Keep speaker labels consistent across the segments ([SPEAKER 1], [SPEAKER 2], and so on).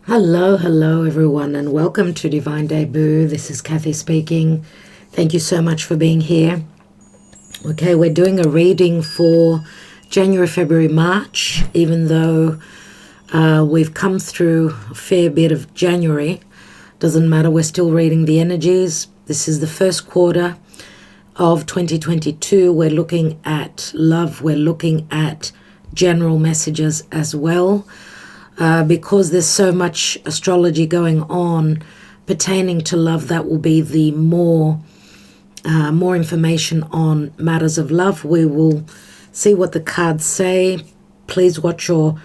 [SPEAKER 1] Hello everyone, and welcome to Divine Debut. This is Kathy speaking. Thank you so much for being here. Okay, we're doing a reading for January, February, March, even though we've come through a fair bit of January. Doesn't matter, we're still reading the energies. This is the first quarter of 2022. We're looking at love. We're looking at general messages as well. Because there's so much astrology going on pertaining to love, that will be the more information on matters of love. We will see what the cards say. Please watch your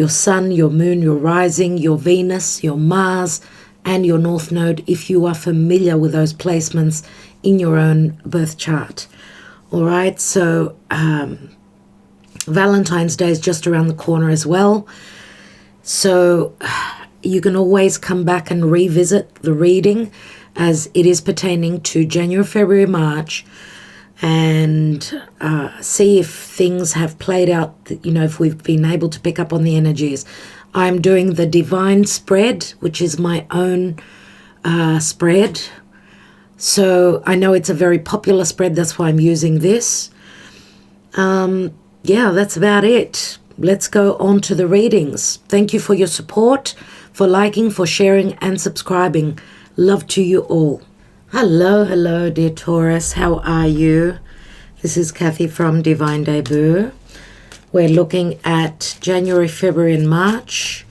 [SPEAKER 1] sun, your moon, your rising, your Venus, your Mars, and your North Node if you are familiar with those placements in your own birth chart. All right, so Valentine's Day is just around the corner as well. So you can always come back and revisit the reading as it is pertaining to January, February, March, and see if things have played out, if we've been able to pick up on the energies. I'm doing the Divine spread, which is my own spread. So I know it's a very popular spread. That's why I'm using this. Yeah, that's about it. Let's go on to the readings. Thank you for your support, for liking, for sharing, and subscribing. Love to you all. Hello, dear Taurus. How are you? This is Kathy from Divine Debut. We're looking at January, February, and March.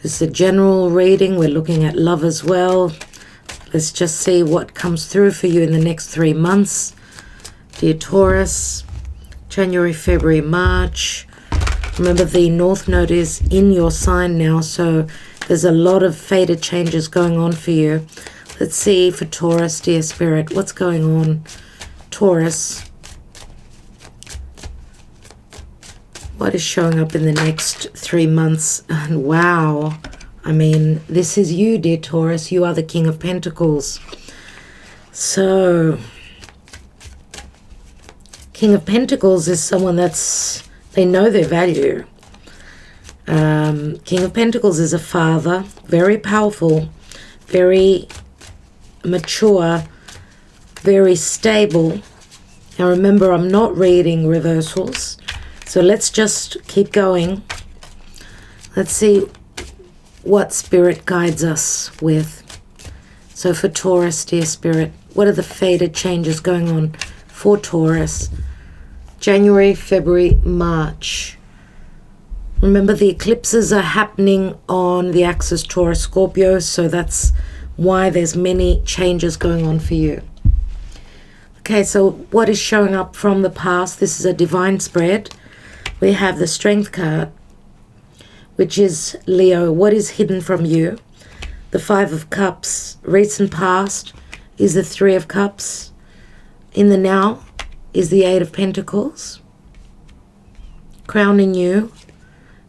[SPEAKER 1] This is a general reading. We're looking at love as well. Let's just see what comes through for you in the next 3 months. Dear Taurus, January, February, March. Remember, the North Node is in your sign now, so there's a lot of fated changes going on for you. Let's see for Taurus, dear Spirit, what's going on? Taurus, what is showing up in the next 3 months? And wow, I mean, this is you, dear Taurus. You are the King of Pentacles. So, King of Pentacles is someone they know their value. King of Pentacles is a father, very powerful, very mature, very stable. Now remember, I'm not reading reversals, so let's just keep going. Let's see what Spirit guides us with. So for Taurus, dear Spirit, what are the fated changes going on for Taurus? January, February, March. Remember, the eclipses are happening on the axis Taurus, Scorpio, so that's why there's many changes going on for you. Okay, so what is showing up from the past? This is a divine spread. We have the Strength card, which is Leo. What is hidden from you? The Five of Cups. Recent past is the Three of Cups. In the now is the Eight of Pentacles. Crowning you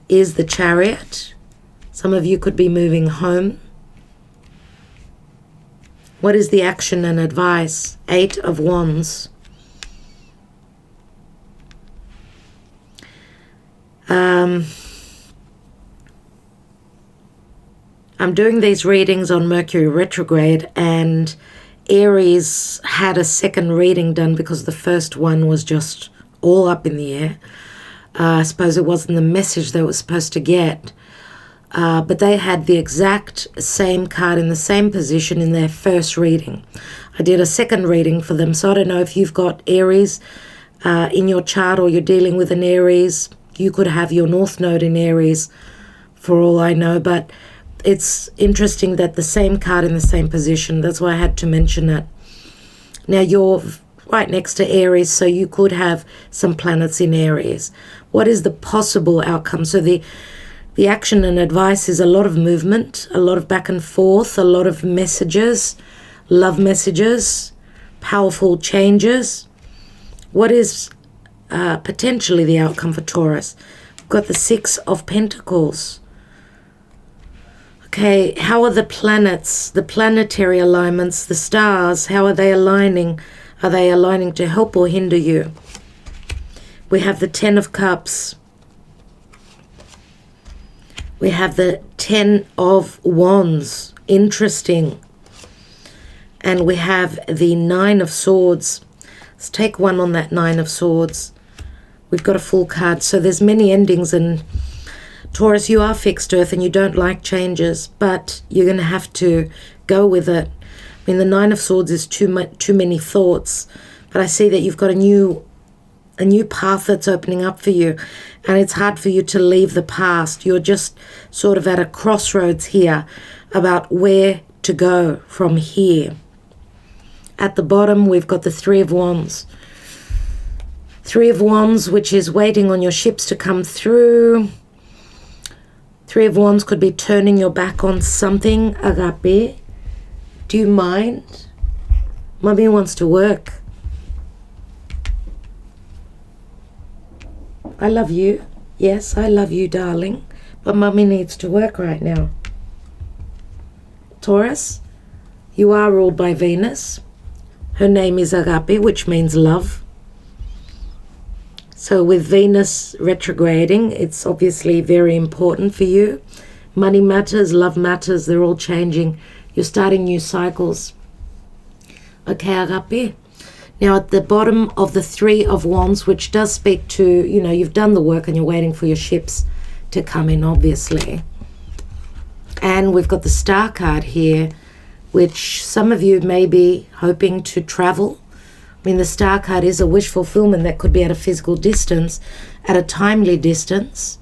[SPEAKER 1] is the Chariot. Some of you could be moving home. What is the action and advice? Eight of Wands. I'm doing these readings on Mercury retrograde, and Aries had a second reading done because the first one was just all up in the air. I suppose it wasn't the message they were supposed to get. But they had the exact same card in the same position in their first reading. I did a second reading for them, so I don't know if you've got Aries in your chart or you're dealing with an Aries. You could have your North Node in Aries for all I know, but it's interesting that the same card in the same position. That's why I had to mention it. Now you're right next to Aries, so you could have some planets in Aries. What is the possible outcome? So the action and advice is a lot of movement, a lot of back and forth, a lot of messages, love messages, powerful changes. What is potentially the outcome for Taurus? We've got the Six of Pentacles. Okay, how are the planets, the planetary alignments, the stars, how are they aligning? Are they aligning to help or hinder you? We have the Ten of Cups. We have the 10 of Wands. Interesting. And we have the 9 of Swords. Let's take one on that 9 of Swords. We've got a full card. So there's many endings, and Taurus, you are fixed earth and you don't like changes, but you're going to have to go with it. I mean, the 9 of Swords is too many thoughts, but I see that you've got a new path that's opening up for you, and it's hard for you to leave the past. You're just sort of at a crossroads here about where to go from here. At the bottom, we've got the 3 of Wands. 3 of Wands, which is waiting on your ships to come through. 3 of Wands could be turning your back on something. Agape, do you mind? Mummy wants to work. I love you. Yes, I love you, darling. But Mummy needs to work right now. Taurus, you are ruled by Venus. Her name is Agape, which means love. So with Venus retrograding, it's obviously very important for you. Money matters, love matters, they're all changing. You're starting new cycles. Okay, Agape. Now at the bottom of the 3 of Wands, which does speak to, you know, you've done the work and you're waiting for your ships to come in, obviously. And we've got the Star card here, which some of you may be hoping to travel. I mean, the Star card is a wish fulfillment that could be at a physical distance, at a timely distance,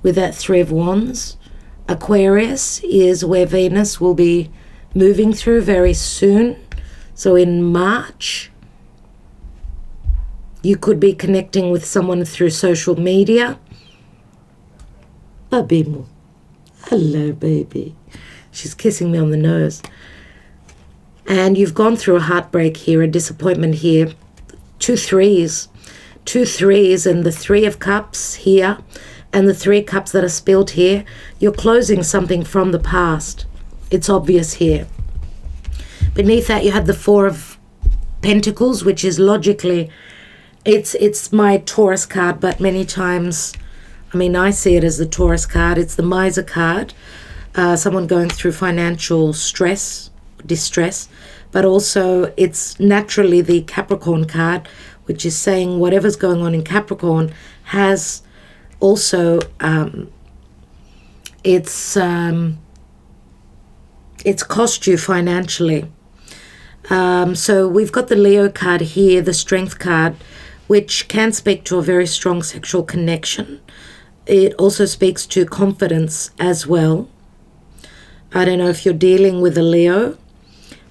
[SPEAKER 1] with that 3 of Wands. Aquarius is where Venus will be moving through very soon. So in March, you could be connecting with someone through social media. Babimo. Hello, baby. She's kissing me on the nose. And you've gone through a heartbreak here, a disappointment here. 2 3s. 2 3s and the 3 of Cups here and the 3 cups that are spilled here. You're closing something from the past. It's obvious here. Beneath that you have the 4 of Pentacles, which is logically, it's my Taurus card, but many times, I mean, I see it as the Taurus card. It's the Miser card. Someone going through financial stress, distress, but also it's naturally the Capricorn card, which is saying whatever's going on in Capricorn has also it's cost you financially. So we've got the Leo card here, the Strength card, which can speak to a very strong sexual connection. It also speaks to confidence as well. I don't know if you're dealing with a Leo.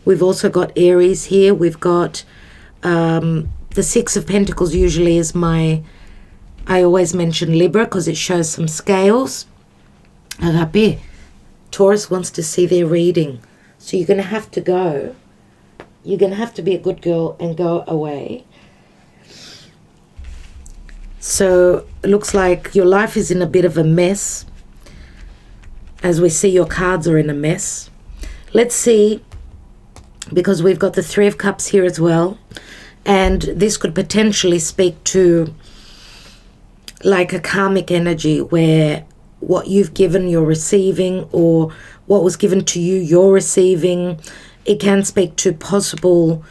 [SPEAKER 1] We've also got Aries here. We've got the 6 of Pentacles usually is I always mention Libra because it shows some scales. Agape, Taurus wants to see their reading. So you're going to have to go. You're going to have to be a good girl and go away. So it looks like your life is in a bit of a mess. As we see, your cards are in a mess. Let's see, because we've got the 3 of Cups here as well. And this could potentially speak to like a karmic energy where what you've given, you're receiving, or what was given to you, you're receiving. It can speak to possible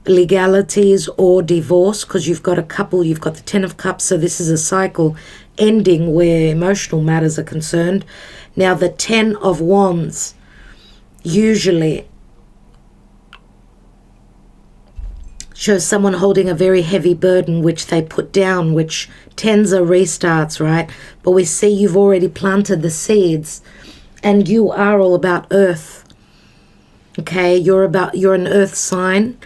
[SPEAKER 1] legalities or divorce, because you've got a couple, you've got the 10 of Cups, so this is a cycle ending where emotional matters are concerned. Now the 10 of Wands usually shows someone holding a very heavy burden which they put down, which 10s are restarts, right? But we see you've already planted the seeds, and you are all about earth. Okay, you're an earth sign.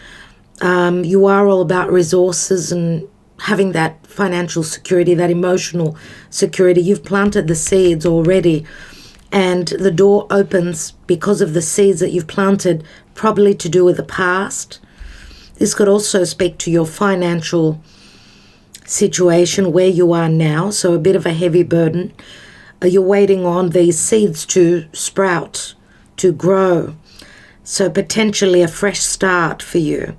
[SPEAKER 1] You are all about resources and having that financial security, that emotional security. You've planted the seeds already, and the door opens because of the seeds that you've planted, probably to do with the past. This could also speak to your financial situation where you are now, so a bit of a heavy burden. You're waiting on these seeds to sprout, to grow. So potentially a fresh start for you.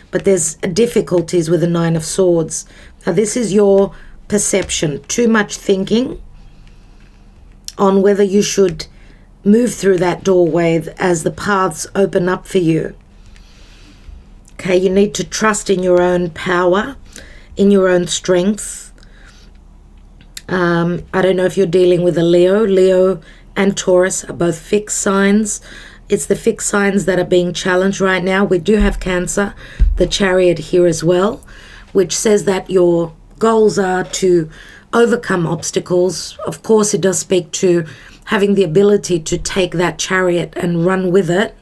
[SPEAKER 1] But there's difficulties with the 9 of Swords. Now this is your perception. Too much thinking. on whether you should move through that doorway as the paths open up for you. Okay, you need to trust in your own power, in your own strength. I don't know if you're dealing with a Leo. Leo and Taurus are both fixed signs. It's the fixed signs that are being challenged right now. We do have Cancer, the Chariot here as well, which says that your goals are to overcome obstacles. Of course, it does speak to having the ability to take that chariot and run with it.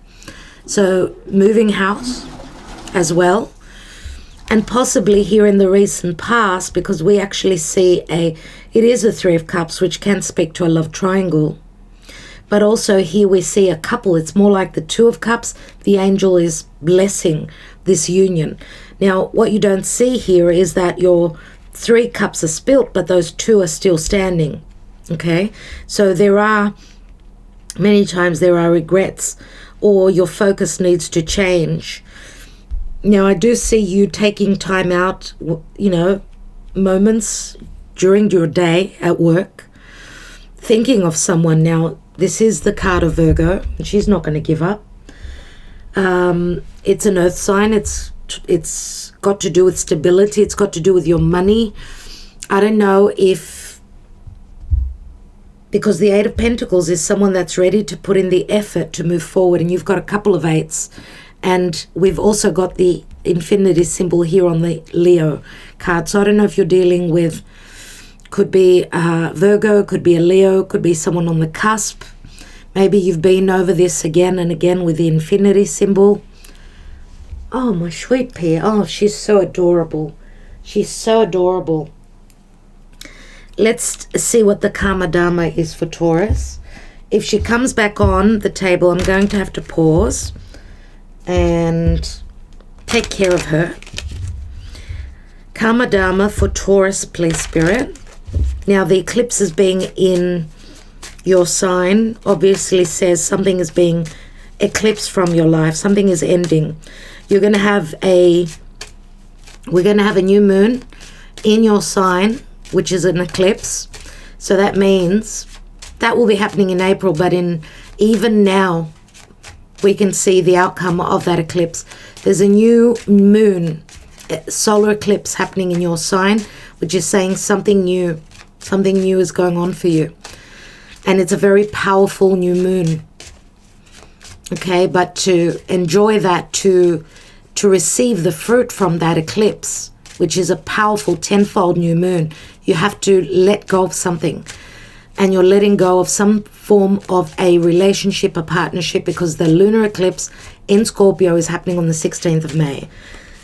[SPEAKER 1] So moving house as well. And possibly here in the recent past, because we actually see it is a Three of Cups, which can speak to a love triangle. But also here we see a couple. It's more like the Two of Cups. The angel is blessing this union. Now, what you don't see here is that your 3 cups are spilt, but those 2 are still standing. Okay? So many times there are regrets, or your focus needs to change. Now, I do see you taking time out, moments during your day at work, thinking of someone. Now, this is the card of Virgo, and she's not going to give up. It's an earth sign. It's got to do with stability. It's got to do with your money. I don't know because the 8 of Pentacles is someone that's ready to put in the effort to move forward, and you've got a couple of 8s. And we've also got the infinity symbol here on the Leo card. So I don't know if you're dealing with, could be Virgo, could be a Leo, could be someone on the cusp. Maybe you've been over this again and again with the infinity symbol. Oh, my sweet pea. Oh, she's so adorable. She's so adorable. Let's see what the Karma Dharma is for Taurus. If she comes back on the table, I'm going to have to pause and take care of her. Karma Dharma for Taurus, please, Spirit. Now, the eclipse is being in your sign obviously says something is being eclipsed from your life. Something is ending. We're going to have a new moon in your sign, which is an eclipse. So that means that will be happening in April, but even now, we can see the outcome of that eclipse. There's a new moon, solar eclipse happening in your sign, which is saying something new is going on for you. And it's a very powerful new moon. Okay, but to enjoy that, to receive the fruit from that eclipse, which is a powerful tenfold new moon, you have to let go of something. And you're letting go of some form of a relationship, a partnership, because the lunar eclipse in Scorpio is happening on the 16th of May.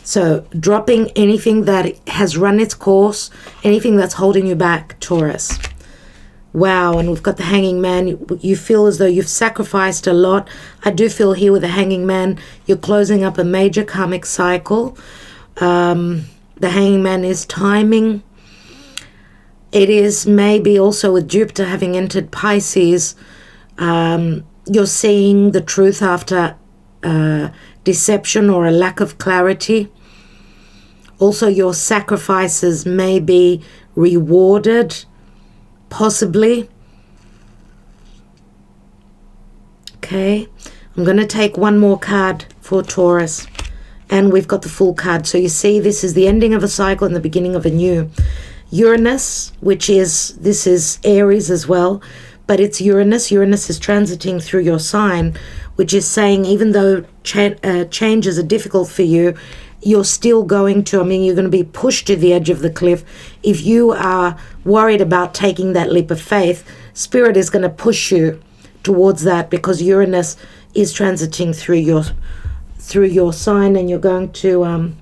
[SPEAKER 1] So dropping anything that has run its course, anything that's holding you back, Taurus. Wow, and we've got the Hanging Man. You feel as though you've sacrificed a lot. I do feel here with the Hanging Man, you're closing up a major karmic cycle. The Hanging Man is timing. It is maybe also with Jupiter having entered Pisces, you're seeing the truth after deception or a lack of clarity. Also, your sacrifices may be rewarded, possibly. Okay, I'm going to take one more card for Taurus, and we've got the full card. So you see, this is the ending of a cycle and the beginning of a new. Uranus, this is Aries as well, but it's Uranus. Uranus is transiting through your sign, which is saying even though changes are difficult for you, you're still you're going to be pushed to the edge of the cliff. If you are worried about taking that leap of faith, Spirit is going to push you towards that, because Uranus is transiting through your sign, and you're going to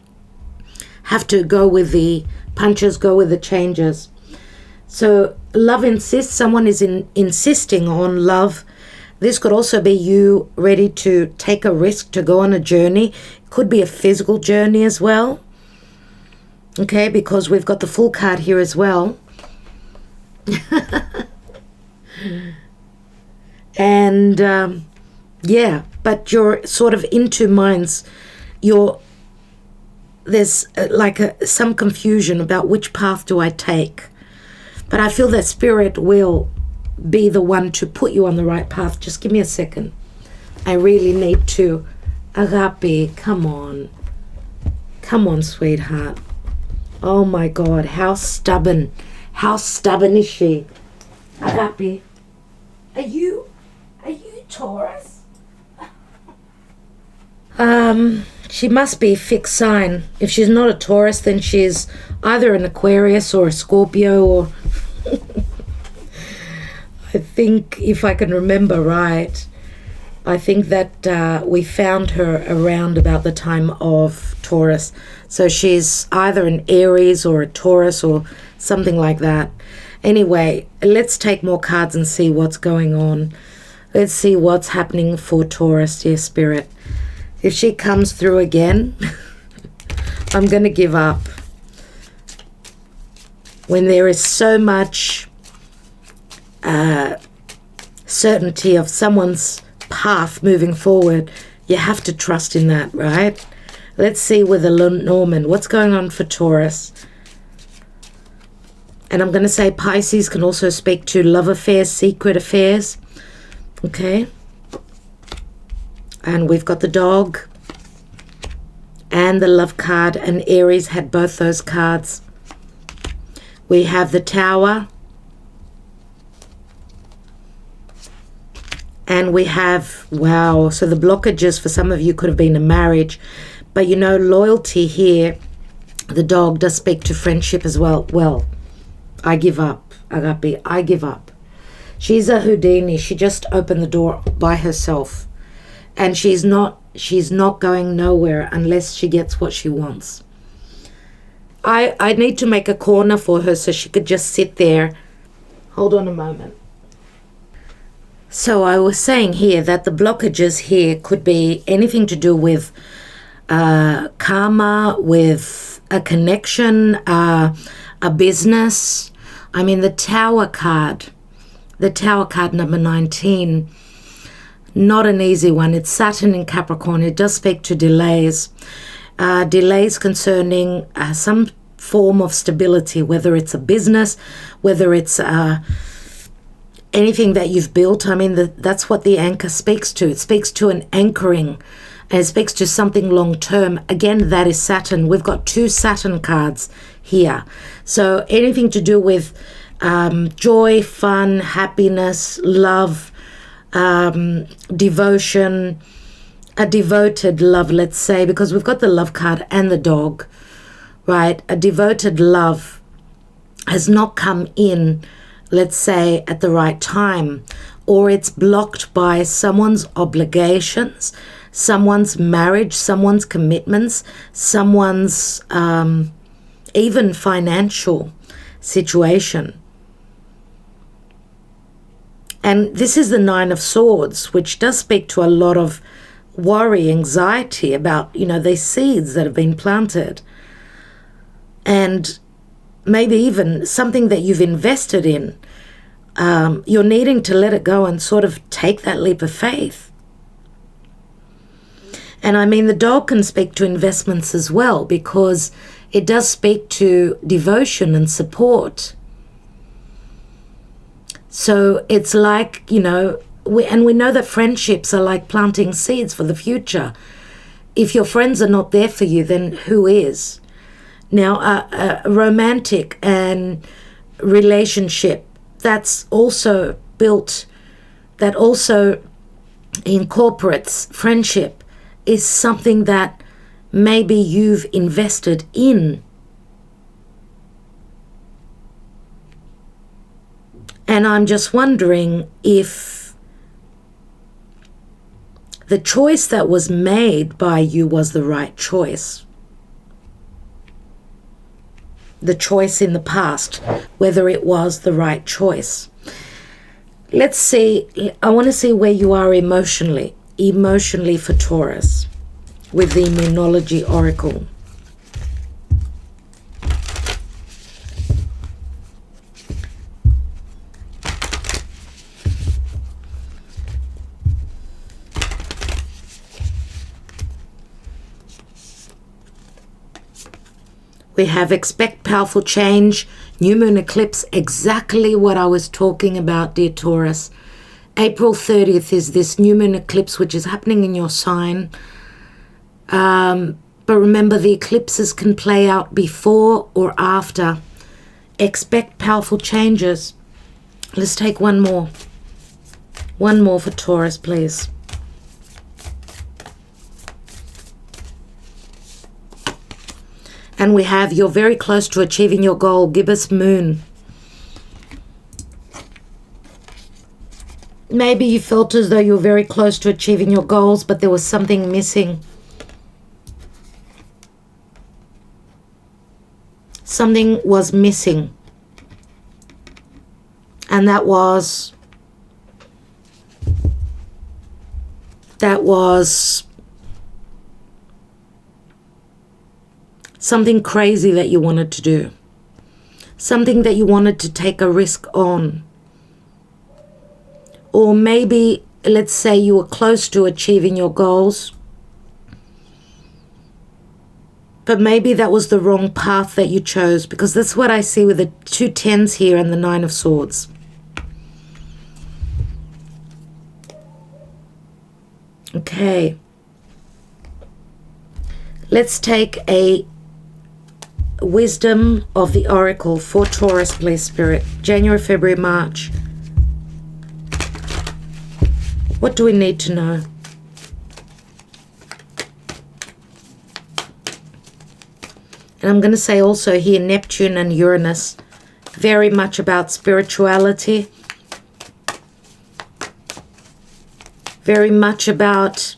[SPEAKER 1] have to go with the punches, go with the changes. So love insists. Someone is insisting on love. This could also be you ready to take a risk, to go on a journey. Could be a physical journey as well. Okay, because we've got the full card here as well. And yeah, but you're sort of in two minds. There's some confusion about which path do I take. But I feel that Spirit will be the one to put you on the right path. Just give me a second. I really need to. Agape, come on. Come on, sweetheart. Oh my God, how stubborn. How stubborn is she? Agape, are you Taurus? She must be a fixed sign. If she's not a Taurus, then she's either an Aquarius or a Scorpio, or I think, if I can remember right, I think that we found her around about the time of Taurus. So she's either an Aries or a Taurus or something like that. Anyway, let's take more cards and see what's going on. Let's see what's happening for Taurus, dear Spirit. If she comes through again, I'm going to give up. When there is so much certainty of someone's path moving forward, you have to trust in that, right? Let's see with the Lenormand, what's going on for Taurus. And I'm going to say Pisces can also speak to love affairs, secret affairs. Okay. And we've got the dog and the love card, and Aries had both those cards. We have the Tower. And we have, wow, so the blockages for some of you could have been a marriage. But you know, loyalty here, the dog does speak to friendship as well. Well, I give up, Agape, I give up. She's a Houdini. She just opened the door by herself. And she's not going nowhere unless she gets what she wants. I need to make a corner for her so she could just sit there. Hold on a moment. So I was saying here that the blockages here could be anything to do with karma, with a connection, a business. I mean, the Tower card number 19, not an easy one. It's Saturn in Capricorn. It does speak to delays. Delays concerning some form of stability, whether it's a business, whether it's anything that you've built. I mean, that's what the anchor speaks to. It speaks to an anchoring, and it speaks to something long-term. Again, that is Saturn. We've got 2 Saturn cards here. So anything to do with joy, fun, happiness, love, devotion, a devoted love, let's say, because we've got the love card and the dog, right? A devoted love has not come in, let's say, at the right time, or it's blocked by someone's obligations, someone's marriage, someone's commitments, someone's even financial situation. And this is the 9 of Swords, which does speak to a lot of worry, anxiety about, you know, these seeds that have been planted. And maybe even something that you've invested in. You're needing to let it go and sort of take that leap of faith. And I mean, the dog can speak to investments as well, because it does speak to devotion and support. So it's like, you know, we know that friendships are like planting seeds for the future. If your friends are not there for you, then who is? Now, a romantic and relationship that's also built, that also incorporates friendship, is something that maybe you've invested in. And I'm just wondering if the choice that was made by you was the right choice. The choice in the past, whether it was the right choice. Let's see, I want to see where you are emotionally for Taurus with the Moonology Oracle. We have expect powerful change, new moon eclipse, exactly what I was talking about, dear Taurus. April 30th is this new moon eclipse, which is happening in your sign. But remember, the eclipses can play out before or after. Expect powerful changes. Let's take one more. One more for Taurus, please. And we have, you're very close to achieving your goal. Gibbous moon. Maybe you felt as though you were very close to achieving your goals, but there was something missing. Something was missing. And that was something crazy that you wanted to do. Something that you wanted to take a risk on. Or maybe, let's say you were close to achieving your goals, but maybe that was the wrong path that you chose, because that's what I see with the 2 tens here and the 9 of swords. Okay. Let's take a wisdom of the oracle for Taurus, please, Spirit. January, February, March. What do we need to know? And I'm going to say also here, Neptune and Uranus, very much about spirituality, very much about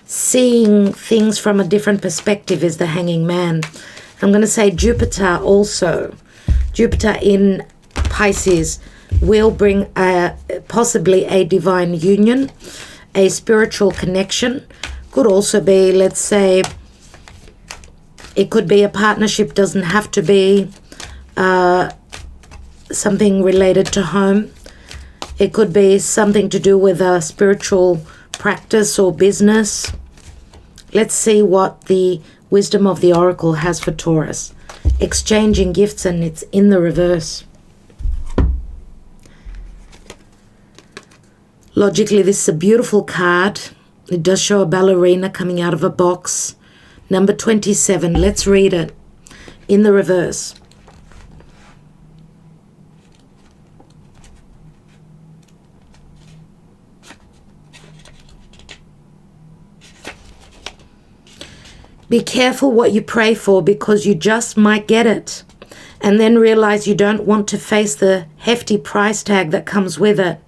[SPEAKER 1] seeing things from a different perspective is the Hanging Man. I'm going to say Jupiter also. Jupiter in Pisces will bring possibly a divine union, a spiritual connection. Could also be, let's say, it could be a partnership, doesn't have to be something related to home. It could be something to do with a spiritual practice or business. Let's see what the wisdom of the oracle has for Taurus. Exchanging gifts, and it's in the reverse. Logically, this is a beautiful card. It does show a ballerina coming out of a box. Number 27. Let's read it in the reverse. Be careful what you pray for, because you just might get it and then realize you don't want to face the hefty price tag that comes with it.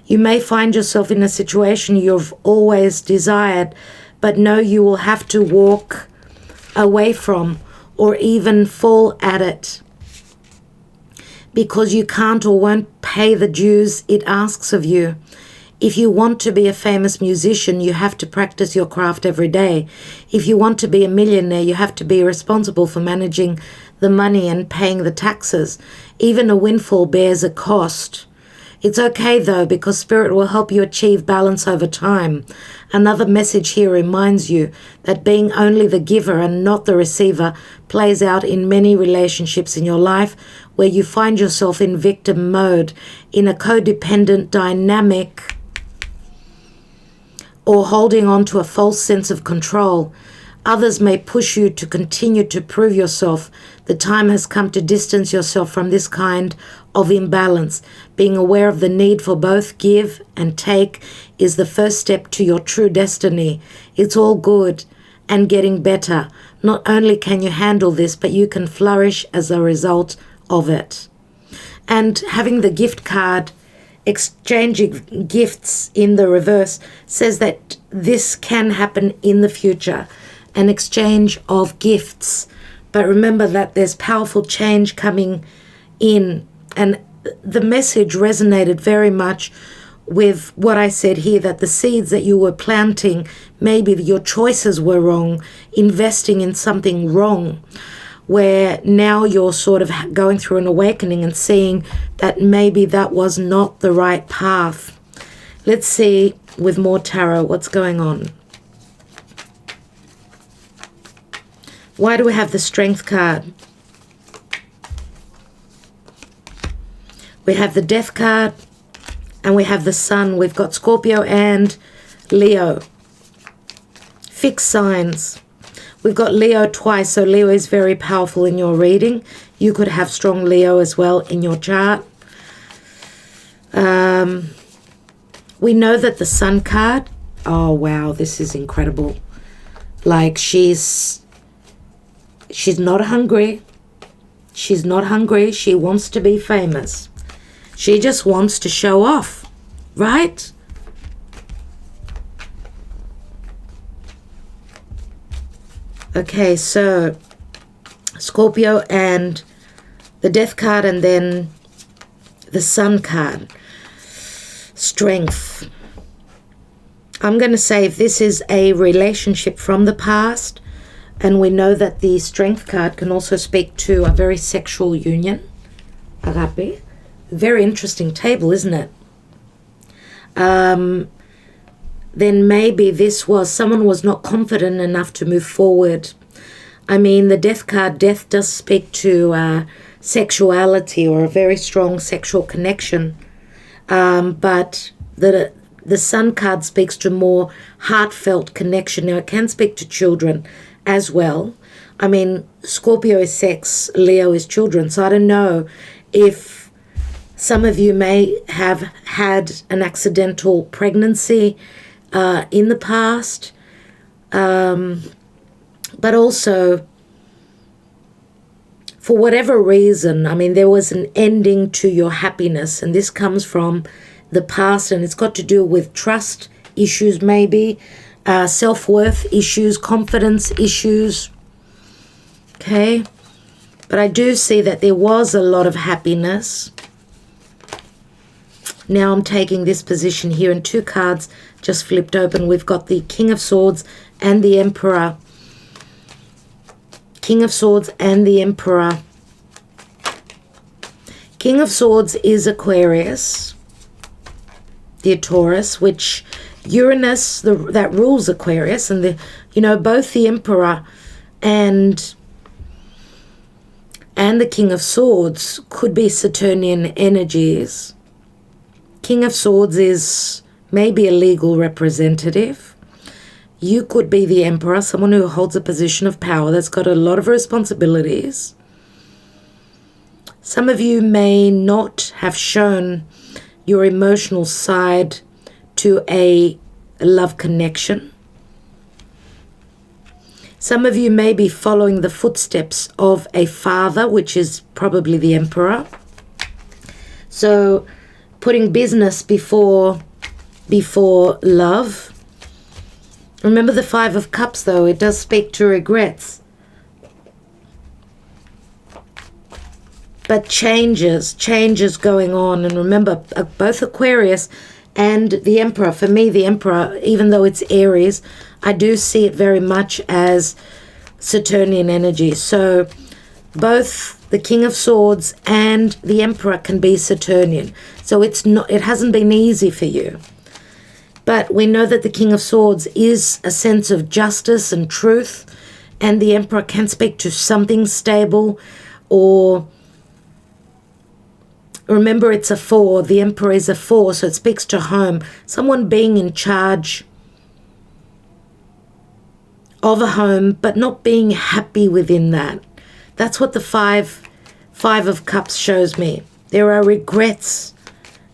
[SPEAKER 1] You may find yourself in a situation you've always desired, but know you will have to walk away from or even fall at it because you can't or won't pay the dues it asks of you. If you want to be a famous musician, you have to practice your craft every day. If you want to be a millionaire, you have to be responsible for managing the money and paying the taxes. Even a windfall bears a cost. It's okay though, because Spirit will help you achieve balance over time. Another message here reminds you that being only the giver and not the receiver plays out in many relationships in your life where you find yourself in victim mode, in a codependent dynamic, or holding on to a false sense of control. Others may push you to continue to prove yourself. The time has come to distance yourself from this kind of imbalance. Being aware of the need for both give and take is the first step to your true destiny. It's all good and getting better. Not only can you handle this, but you can flourish as a result of it. And having the gift card, exchanging gifts in the reverse, says that this can happen in the future. An exchange of gifts. But remember that there's powerful change coming in. And the message resonated very much with what I said here, that the seeds that you were planting, maybe your choices were wrong, investing in something wrong, where now you're sort of going through an awakening and seeing that maybe that was not the right path. Let's see with more tarot what's going on. Why do we have the Strength card? We have the Death card, and we have the Sun. We've got Scorpio and Leo. Fixed signs. We've got Leo twice, so Leo is very powerful in your reading. You could have strong Leo as well in your chart. We know that the Sun card, oh wow, this is incredible. Like she's not hungry. She's not hungry. She wants to be famous. She just wants to show off, right? Okay, so Scorpio and the Death card, and then the Sun card. Strength. I'm going to say if this is a relationship from the past, and we know that the Strength card can also speak to a very sexual union. Agape. Very interesting table, isn't it? Then maybe this was, someone was not confident enough to move forward. I mean, the Death card, death does speak to sexuality or a very strong sexual connection. But the Sun card speaks to more heartfelt connection. Now, it can speak to children as well. I mean, Scorpio is sex, Leo is children. So I don't know if some of you may have had an accidental pregnancy in the past. But also, for whatever reason, I mean, there was an ending to your happiness, and this comes from the past, and it's got to do with trust issues, maybe, self-worth issues, confidence issues, okay? But I do see that there was a lot of happiness. Now I'm taking this position here, and two cards just flipped open. We've got the King of Swords and the Emperor. King of Swords and the Emperor. King of Swords is Aquarius, the Taurus, which Uranus, that rules Aquarius, and both the Emperor and the King of Swords could be Saturnian energies. King of Swords is maybe a legal representative. You could be the Emperor, someone who holds a position of power that's got a lot of responsibilities. Some of you may not have shown your emotional side to a love connection. Some of you may be following the footsteps of a father, which is probably the Emperor. So putting business before love. Remember the Five of Cups, though. It does speak to regrets. But changes going on. And remember, both Aquarius and the Emperor. For me, the Emperor, even though it's Aries, I do see it very much as Saturnian energy. So both the King of Swords and the Emperor can be Saturnian. So it hasn't been easy for you. But we know that the King of Swords is a sense of justice and truth, and the Emperor can speak to something stable, or remember it's a 4, the Emperor is a 4, so it speaks to home, someone being in charge of a home, but not being happy within that. That's what the Five of Cups shows me. There are regrets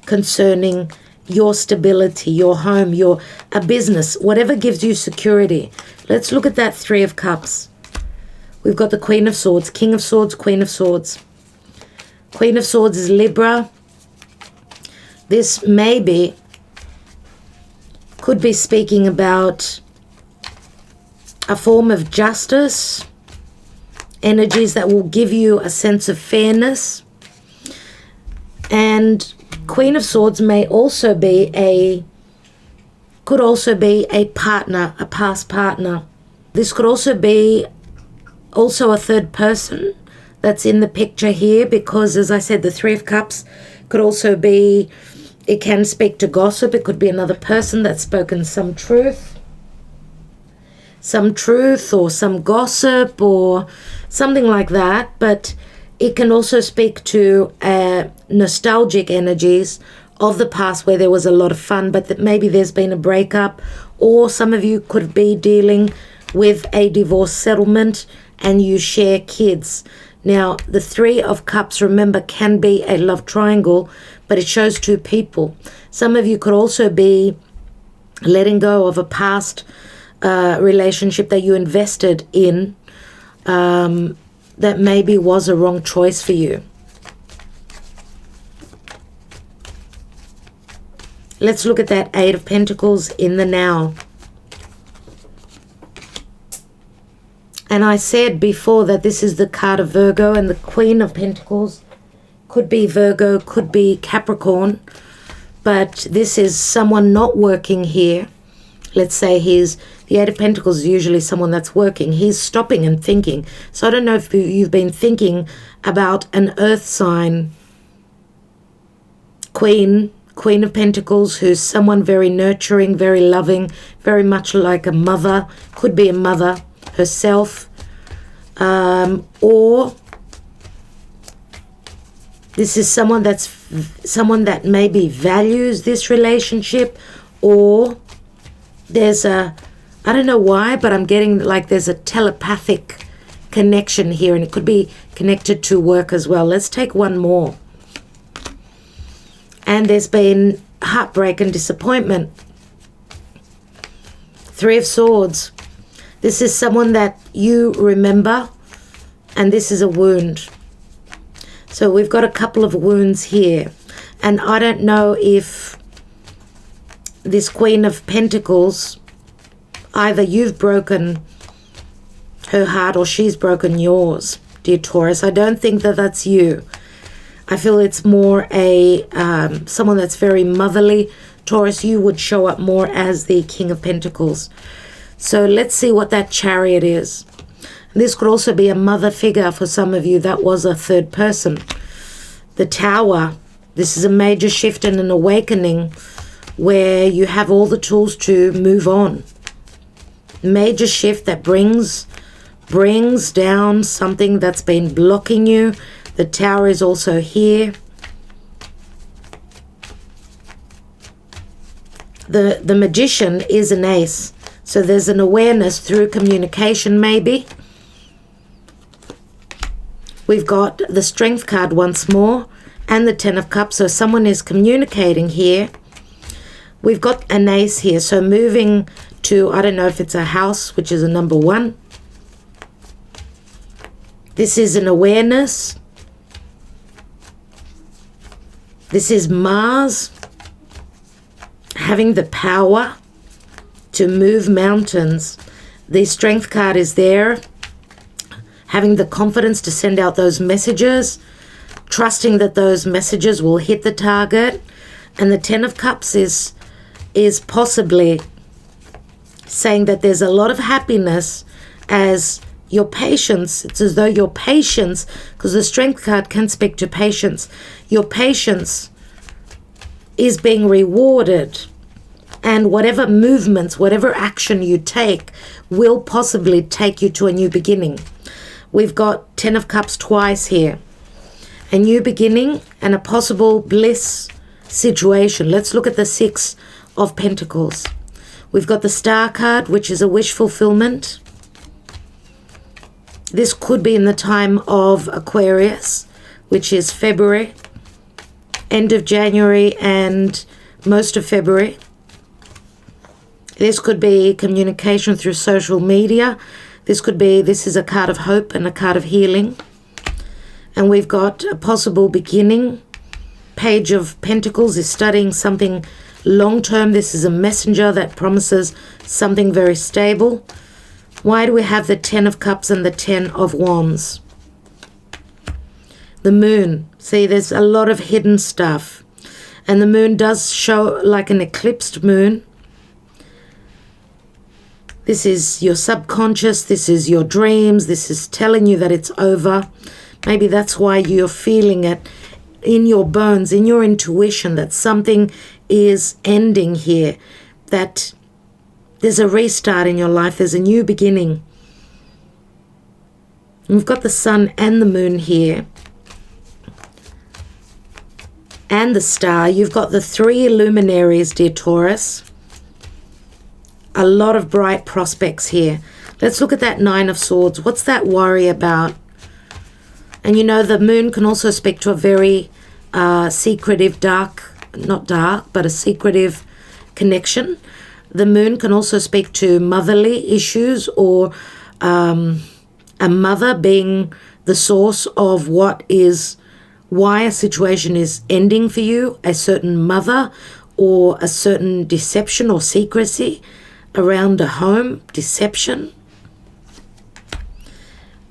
[SPEAKER 1] concerning your stability, your home, a business, whatever gives you security. Let's look at that Three of Cups. We've got the Queen of Swords, King of Swords, Queen of Swords. Queen of Swords is Libra. This could be speaking about a form of justice, energies that will give you a sense of fairness. And Queen of Swords may also be could also be a partner, a past partner. This could also be a third person that's in the picture here, because as I said, the Three of Cups could also be, it can speak to gossip. It could be another person that's spoken some truth. some truth or some gossip or something like that, but it can also speak to nostalgic energies of the past where there was a lot of fun, but that maybe there's been a breakup, or some of you could be dealing with a divorce settlement and you share kids. Now, the Three of Cups, remember, can be a love triangle, but it shows two people. Some of you could also be letting go of a past relationship that you invested in that maybe was a wrong choice for you. Let's look at that Eight of Pentacles in the now. And I said before that this is the card of Virgo, and the Queen of Pentacles could be Virgo, could be Capricorn, but this is someone not working here. Let's say the Eight of Pentacles is usually someone that's working. He's stopping and thinking. So I don't know if you've been thinking about an earth sign Queen of Pentacles, who's someone very nurturing, very loving, very much like a mother, could be a mother herself, or this is someone that maybe values this relationship, or there's I don't know why, but I'm getting like there's a telepathic connection here, and it could be connected to work as well. Let's take one more. And there's been heartbreak and disappointment. Three of Swords. This is someone that you remember, and this is a wound. So we've got a couple of wounds here. And I don't know if this Queen of Pentacles, either you've broken her heart or she's broken yours, dear Taurus. I don't think that that's you. I feel it's more a someone that's very motherly. Taurus, you would show up more as the King of Pentacles. So let's see what that Chariot is. This could also be a mother figure for some of you. That was a third person. The Tower. This is a major shift and an awakening where you have all the tools to move on. Major shift that brings down something that's been blocking you. The Tower is also here. The Magician is an ace. So there's an awareness through communication maybe. We've got the Strength card once more and the Ten of Cups. So someone is communicating here. We've got an ace here. So moving to, I don't know if it's a house, which is a number 1. This is an awareness. This is Mars having the power to move mountains. The Strength card is there, having the confidence to send out those messages, trusting that those messages will hit the target. And the Ten of Cups is possibly saying that there's a lot of happiness as your patience. It's as though your patience, because the Strength card can speak to patience, your patience is being rewarded. And whatever movements, whatever action you take will possibly take you to a new beginning. We've got Ten of Cups twice here. A new beginning and a possible bliss situation. Let's look at the Six of Pentacles. We've got the Star card, which is a wish fulfillment. This could be in the time of Aquarius, which is February, end of January and most of February. This could be communication through social media. This is a card of hope and a card of healing. And we've got a possible beginning. Page of Pentacles is studying something long-term. This is a messenger that promises something very stable. Why do we have the Ten of Cups and the Ten of Wands? The Moon. See, there's a lot of hidden stuff. And the Moon does show like an eclipsed moon. This is your subconscious, this is your dreams, this is telling you that it's over. Maybe that's why you're feeling it in your bones, in your intuition, that something is ending here, that There's a restart in your life. There's a new beginning. We've got the sun and the moon here. And the star. You've got the 3 luminaries, dear Taurus. A lot of bright prospects here. Let's look at that 9 of Swords. What's that worry about? And you know, the moon can also speak to a very secretive, not dark, but a secretive connection. The moon can also speak to motherly issues, or a mother being the source of why a situation is ending for you, a certain mother, or a certain deception or secrecy around a home, deception.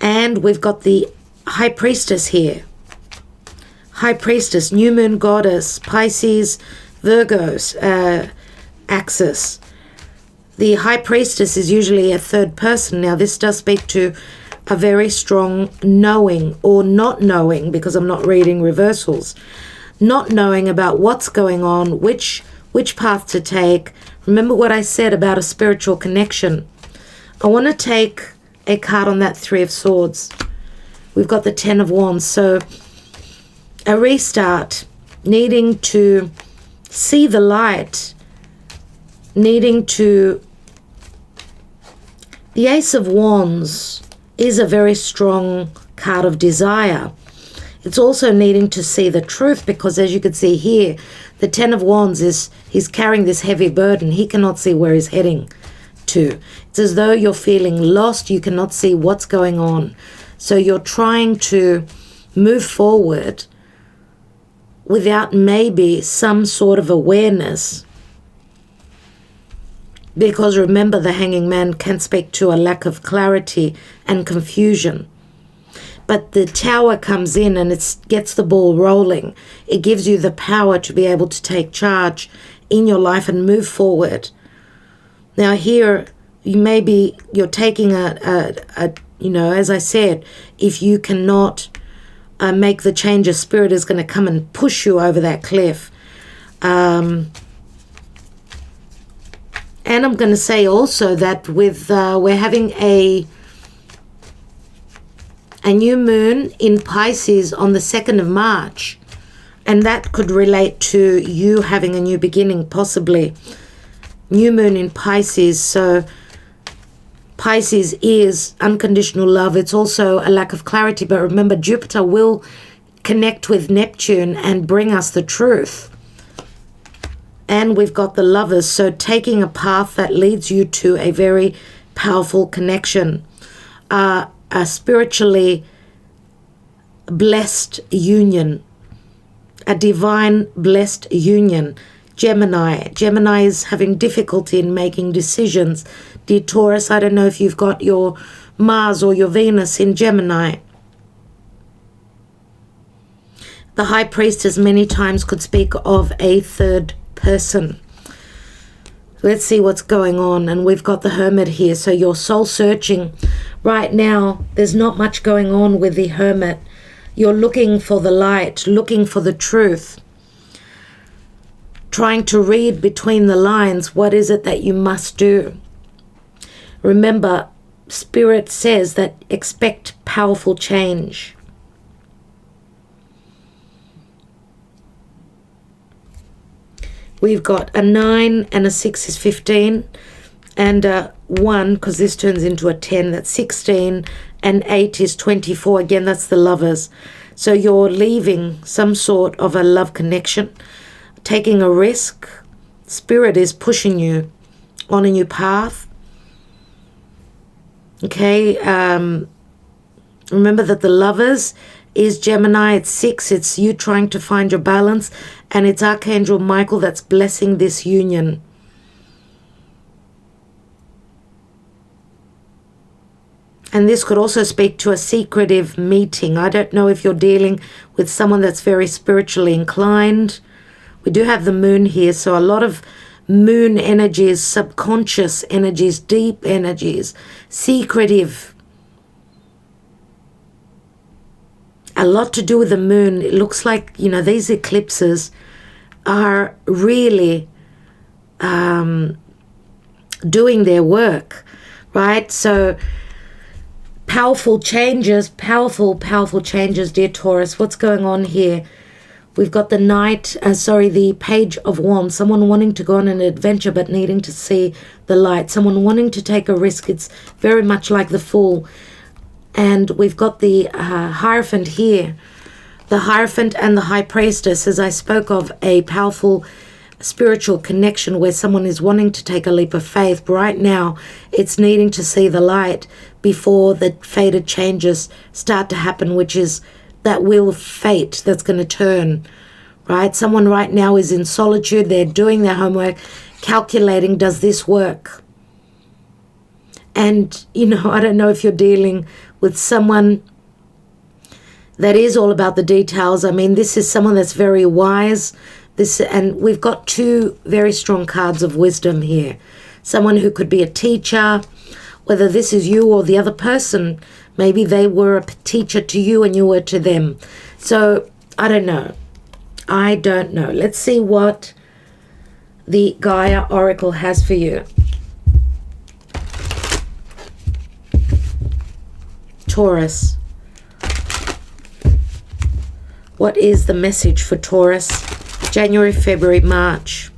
[SPEAKER 1] And we've got the High Priestess here. High Priestess, New Moon Goddess, Pisces, Virgos, axis. The High Priestess is usually a third person. Now, this does speak to a very strong knowing or not knowing, because I'm not reading reversals. Not knowing about what's going on, which path to take. Remember what I said about a spiritual connection. I want to take a card on that 3 of Swords. We've got the 10 of Wands. So a restart, needing to see the light, needing to... The Ace of Wands is a very strong card of desire. It's also needing to see the truth, because as you can see here, the 10 of Wands he's carrying this heavy burden. He cannot see where he's heading to. It's as though you're feeling lost. You cannot see what's going on. So you're trying to move forward without maybe some sort of awareness. Because remember, the Hanging Man can speak to a lack of clarity and confusion. But the Tower comes in and it gets the ball rolling. It gives you the power to be able to take charge in your life and move forward. Now here, you're taking as I said, if you cannot make the change, a spirit is going to come and push you over that cliff. And I'm going to say also that we're having a new moon in Pisces on the 2nd of March. And that could relate to you having a new beginning, possibly. New moon in Pisces. So Pisces is unconditional love. It's also a lack of clarity. But remember, Jupiter will connect with Neptune and bring us the truth. And we've got the Lovers. So taking a path that leads you to a very powerful connection. A spiritually blessed union. A divine blessed union. Gemini. Gemini is having difficulty in making decisions. Dear Taurus, I don't know if you've got your Mars or your Venus in Gemini. The High Priestess many times could speak of a third person. Let's see what's going on. And we've got the Hermit here. So you're soul searching. Right now, there's not much going on with the Hermit. You're looking for the light, looking for the truth. Trying to read between the lines. What is it that you must do? Remember, Spirit says that expect powerful change. We've got a 9 and a 6 is 15. And a 1, because this turns into a 10, that's 16. And 8 is 24. Again, that's the Lovers. So you're leaving some sort of a love connection. Taking a risk. Spirit is pushing you on a new path. Okay. Remember that the Lovers is Gemini. It's 6. It's you trying to find your balance. And it's Archangel Michael that's blessing this union. And this could also speak to a secretive meeting. I don't know if you're dealing with someone that's very spiritually inclined. We do have the moon here, so a lot of moon energies, subconscious energies, deep energies, secretive. A lot to do with the moon. It looks like, these eclipses are really doing their work, right? So powerful changes, powerful changes, dear Taurus. What's going on here? We've got the the Page of Wands, someone wanting to go on an adventure but needing to see the light, someone wanting to take a risk. It's very much like the Fool. And we've got the Hierophant here, the Hierophant and the High Priestess, as I spoke of, a powerful spiritual connection where someone is wanting to take a leap of faith. But right now, it's needing to see the light before the fated changes start to happen, which is that wheel of fate that's going to turn, right? Someone right now is in solitude. They're doing their homework, calculating, does this work? And, I don't know if you're dealing with someone that is all about the details. I mean, this is someone that's very wise. And we've got two very strong cards of wisdom here. Someone who could be a teacher, whether this is you or the other person. Maybe they were a teacher to you and you were to them. So, I don't know. Let's see what the Gaia Oracle has for you. Taurus. What is the message for Taurus? January, February, March.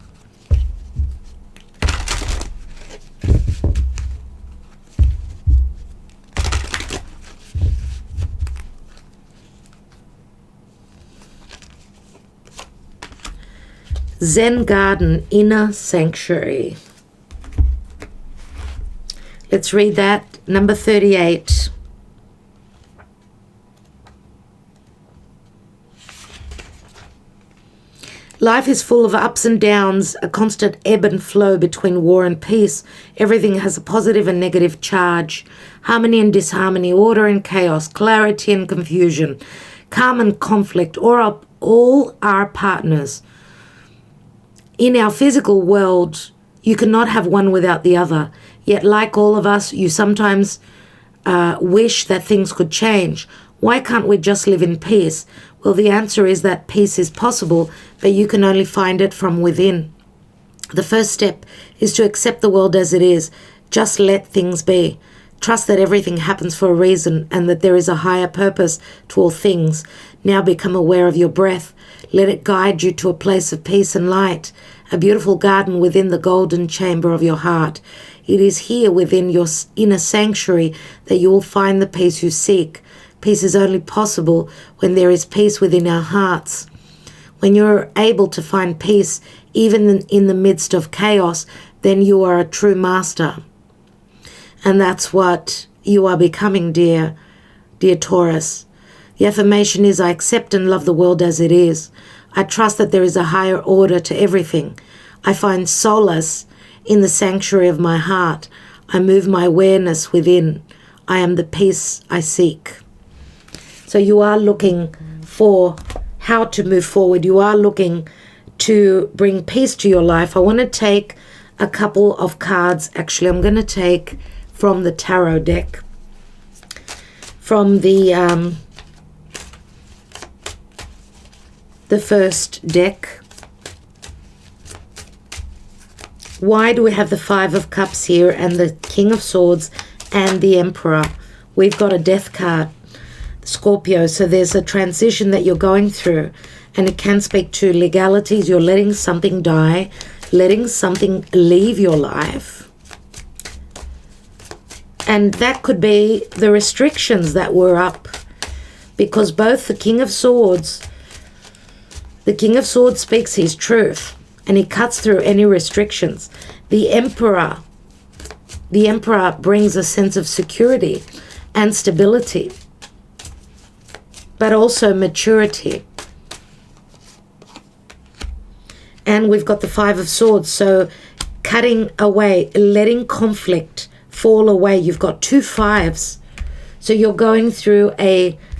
[SPEAKER 1] Zen Garden, Inner Sanctuary. Let's read that. Number 38. Life is full of ups and downs, a constant ebb and flow between war and peace. Everything has a positive and negative charge. Harmony and disharmony, order and chaos, clarity and confusion, calm and conflict, all are partners. In our physical world, you cannot have one without the other. Yet, like all of us, you sometimes wish that things could change. Why can't we just live in peace? Well, the answer is that peace is possible, but you can only find it from within. The first step is to accept the world as it is. Just let things be. Trust that everything happens for a reason and that there is a higher purpose to all things. Now become aware of your breath. Let it guide you to a place of peace and light, a beautiful garden within the golden chamber of your heart. It is here within your inner sanctuary that you will find the peace you seek. Peace is only possible when there is peace within our hearts. When you're able to find peace, even in the midst of chaos, then you are a true master. And that's what you are becoming, dear Taurus. The affirmation is, I accept and love the world as it is. I trust that there is a higher order to everything. I find solace in the sanctuary of my heart. I move my awareness within. I am the peace I seek. So you are looking for how to move forward. You are looking to bring peace to your life. I want to take a couple of cards. Actually, I'm going to take from the tarot deck, from the first deck. Why do we have the Five of Cups here and the King of Swords and the Emperor? We've got a death card, Scorpio. So there's a transition that you're going through, and it can speak to legalities. You're letting something die, letting something leave your life. And that could be the restrictions that were up, because both the King of Swords speaks his truth, and he cuts through any restrictions. The Emperor brings a sense of security and stability, but also maturity. And we've got the Five of Swords, so cutting away, letting conflict fall away. You've got two fives, so you're going through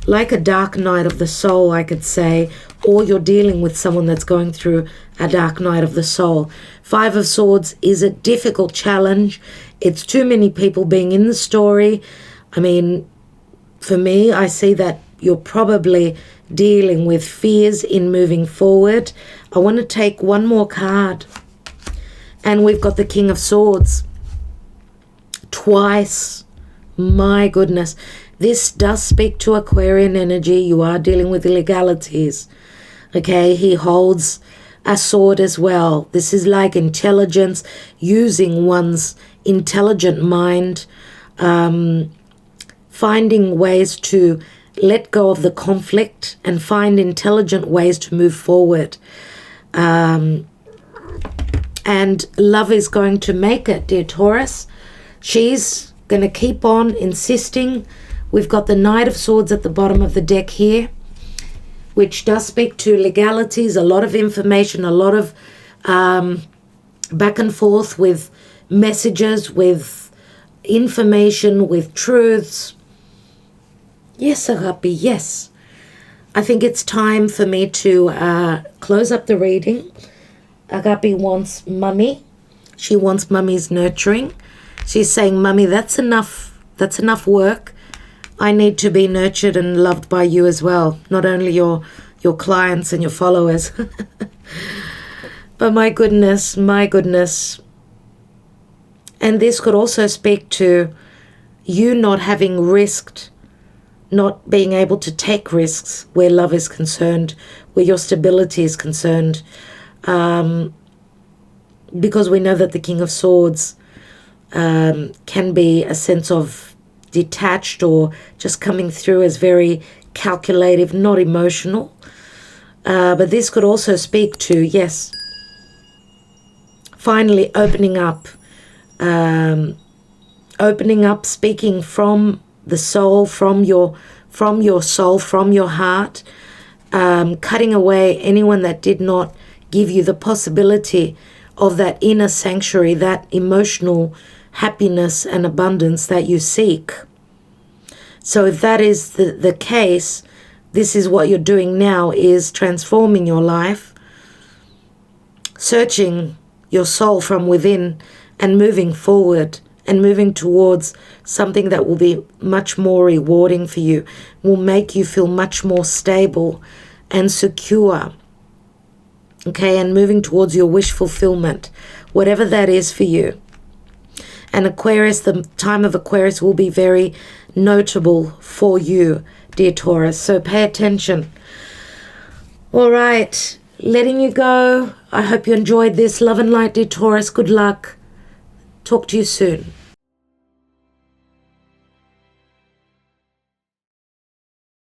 [SPEAKER 1] like a dark night of the soul, I could say, or you're dealing with someone that's going through a dark night of the soul. Five of Swords is a difficult challenge. It's too many people being in the story. I mean, for me, I see that you're probably dealing with fears in moving forward. I want to take one more card. And we've got the King of Swords. twice. My goodness. This does speak to Aquarian energy. You are dealing with illegalities. Okay, he holds a sword as well. This is like intelligence, using one's intelligent mind, finding ways to let go of the conflict and find intelligent ways to move forward. And love is going to make it, dear Taurus. She's going to keep on insisting. We've got the Knight of Swords at the bottom of the deck here, which does speak to legalities, a lot of information, a lot of back and forth with messages, with information, with truths. Yes, Agapi, yes. I think it's time for me to close up the reading. Agapi wants Mummy. She wants Mummy's nurturing. She's saying, Mummy, that's enough. That's enough work. I need to be nurtured and loved by you as well. Not only your clients and your followers. But my goodness, my goodness. And this could also speak to you not having risked, not being able to take risks where love is concerned, where your stability is concerned. Because we know that the King of Swords can be a sense of detached or just coming through as very calculative, not emotional. But this could also speak to, yes, finally opening up, speaking from the soul, from your soul, from your heart, cutting away anyone that did not give you the possibility of that inner sanctuary, that emotional happiness and abundance that you seek. So if that is the case, this is what you're doing now, is transforming your life, searching your soul from within and moving forward and moving towards something that will be much more rewarding for you, will make you feel much more stable and secure. Okay, and moving towards your wish fulfillment, whatever that is for you. And Aquarius, the time of Aquarius will be very notable for you, dear Taurus. So pay attention. All right, letting you go. I hope you enjoyed this. Love and light, dear Taurus. Good luck. Talk to you soon.